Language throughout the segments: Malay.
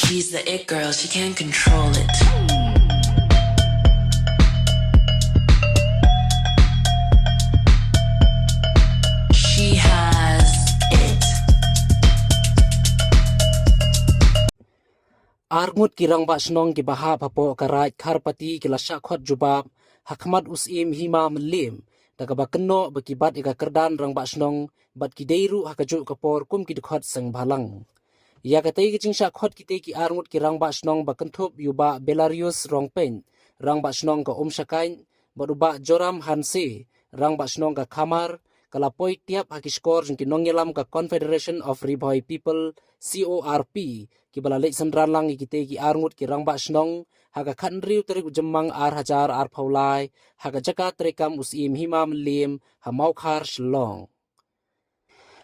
She's the it girl, she can't control it. She has it. Arngut kirang ba snong ki baha papo karai kharpati ki lasha khot jubab hakmat usim hima melim daga ba kenno bakibat ika kerdan rang ba snong bat ki deiru hakaju kapor kum ki khot sang bhalang ya katai ki chingsha khot ki te ki arngut kirang ba snong ba kanthop yuba Belarus rongpen rang ba snong ka umshakain baruba joram hanse rang ba snong ka khamar kalapoi tiap hakiskor jengki nongelam ka Confederation of Riboy People CORP ki balalek sendran lang ikite ki arngut ki rangba snong haga khanriu terik jemmang ar hajar ar phaulai haga jaka trekam usim himam lim hamau khar shlong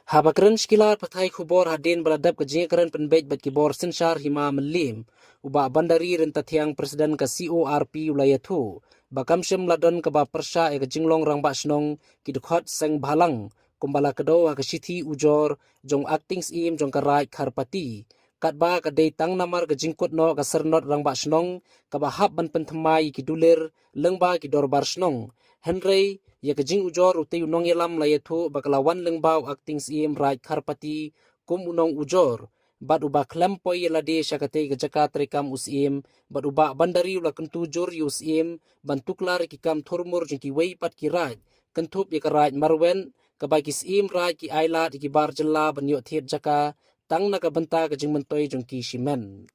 haba kren skilar pathai khubor hadin baladap ka jingkran penbej bat ki bor sensar himam lim uba bandari renta thiang presiden ka CORP ulayathu bakam shem ladon ka ba persha e ka jinglong rangba snong ki dkhot sang bhalang kumbala kado ha ka sithi ujor jong acting im jong ka rai kharpati katba ka dei tang namar ka jingkot no ka sernot rangba snong ka ba hab ban penthamai ki duler lengba ki dorbar snong henry ya ka jing ujor uti unong yelam layathu baklawan lengbau acting im rai kharpati kum unong ujor bat uba klempoi yelade syakate ka jakat rekam usim bat uba bandari ula kentu jor usim bantuklar ki kam thormur jengki wei pat ki raj kentup ya ka raj marwen ka ba ki sim raj ki ailat ki bar jella banyo thiet jaka tang na ka banta ka jing mentoi jengki simen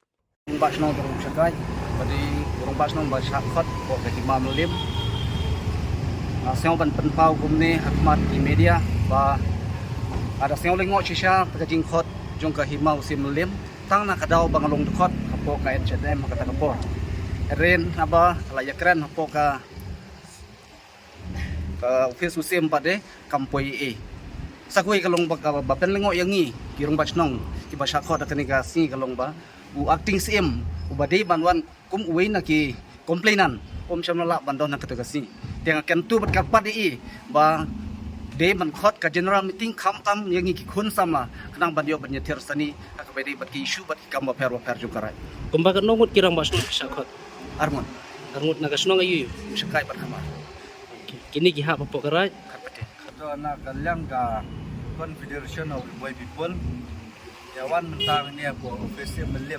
Rumah senong turun sekai, bagi rumah senong bahasa khot, kok bagi mamlim. Senong penpau kumni hakmat di media, bah ada senong lengok sisa pekajing khot, jong ke himau si melim, tang nak kadau bangalong khot, hapo ka NCM kata kapo. Ren apa layak keren hapo ka office usim pade kampoi e. Sakui kalong bapen lengok yangi, kirong basnong, ki bahasa khot akan negasi kalong ba. U acting CM ubade banwan kum uwi na ki komplainan syamnala bandon na katagasi tenga kentu bat kapat di ba de man khot ka general meeting kham tam yangi ki khun samla kanang bandio ban nyetir sani ka bedi bat ki issue bat ki kam per jukarai kumba ka nongut kirang ba snong syakot armon arngut na ka snong ayu sekai bat kamar kini ki ha papo karai kapate kato na kalyang ka Confederation of Riboy People yawan mentang ni aku office melim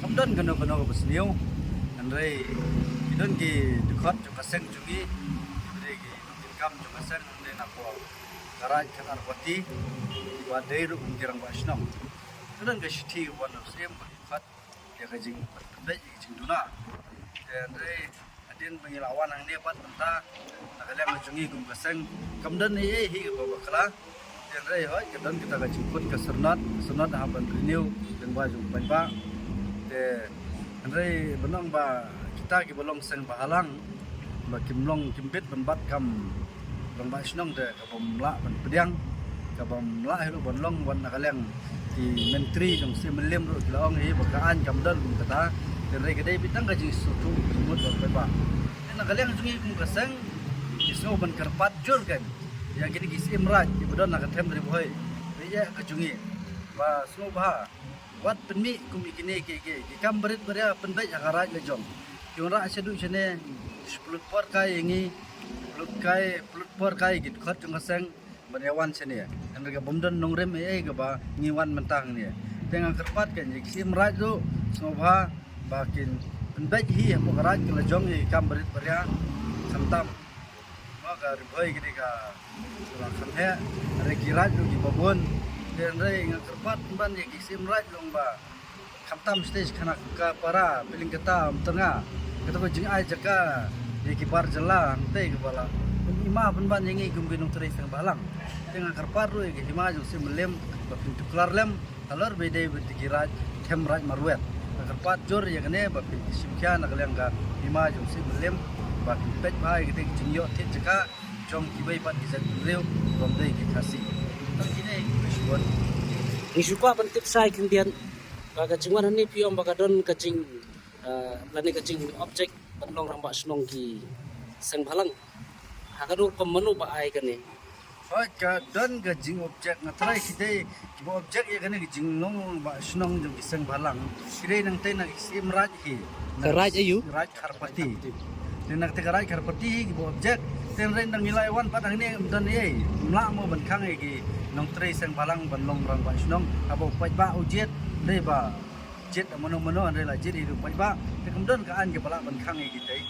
kamdan gano basniu andrei idon ki dekat juga seng jugi andrei ki income juga seng andrei nako garaj kan arpati wa deiru kirang basnong dan ga shiti one of them dekat ya kajing pedai jing duna andrei adin pengilawan ang ni pat benta nakalang jungi gum kaseng kamdan ni hi ba kala Andrei hoi kedan kita jemput ke Sernot haban renew dan baju banba de Andrei benong ba kita ki bolong seng bahalang ba kimlong kimpit banbat kam long ba snong de ka bomla ban pediang ka bomla hiru bonlong wan nakaleng di menteri jong si melim ru kilong hi bakaan kamdal kata Andrei kedai bitang ka ji sutu jumut ba nakaleng jungi kum kaseng isno ban karpat jur kan yang kini kisi imraj ibudon nak tem dari boy dia kejungi ba semua bah wat penmi kumi kini ke kam berit beria penbai akaraj lejong kiura asedu sene 10 por kai ingi pelut por kai git khot jong kaseng beriawan sene yang mereka bomdon nongrem ke ba ngiwan mentang ni dengan kerpat kan kisi imraj tu semua bah bakin penbai hi akaraj lejong kam berit beria santam ka riboy gini ka lakan he rekirat di babon dan re ngakerpat ban ye kisim right long ba kamtam stage kana ka para piling kata tengah kata ko jing ai jaka ye kibar jela ante kepala ima ban yengi gumbinung terus yang balang dengan kerpat ru ye hima ju sim lem ba pintu klar lem talor bede betikirat kem right marwet kerpat jor ye kene ba pintu simkya nak leng ka hima ju sim lem ba pet bai kita jingyo tit jaka jom kibai pat kisat reu rom dei ki khasi tam kine mishwon isukwa pentit sai kindian baga jingwan ni piom baga don kacing lani kacing objek penlong ramba snong ki seng bhalang hakaru pemenu ba ai kane Oi ka don ga jing objek ngatrai kidai kibo objek ya kana jing long ba snong jong iseng balang kidai nang te nang isim raj ki Karaj ayu? raj karpati nang te karaj karpati kibo objek ten ren nang nilai wan padang ni dan ye mla mo ban khang ki nong tre seng balang ban long rang ba snong abo pai ba ujet le ba jet mono mono an la jet hidu pai ba te kam don ka an ke bala ban khang ki dai